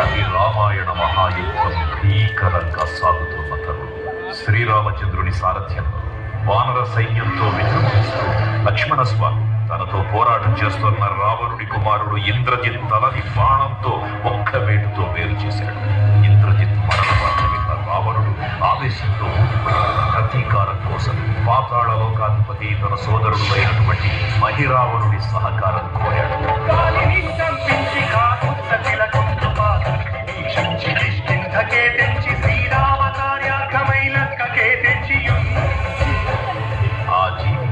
అది రామాయణ మహాయుద్ధం భీకరంగా సాగుతున్న తరుణం. శ్రీరామచంద్రుని సారథ్యంలో వానర సైన్యంతో విజృంభిస్తూ లక్ష్మణస్వామి తనతో పోరాటం చేస్తున్న రావణుడి కుమారుడు ఇంద్రజిత్ తలని బాణంతో ఒక్క వేటుతో వేరు చేశాడు. ఇంద్రజిత్ మరణ వార్త విన్న రావణుడు ఆవేశంతో ప్రతీకారం కోసం పాతాళ లోకాధిపతి తన సోదరుడు అయినటువంటి మహిరావణుడి సహకారం కోరాడు. ఆ జీవి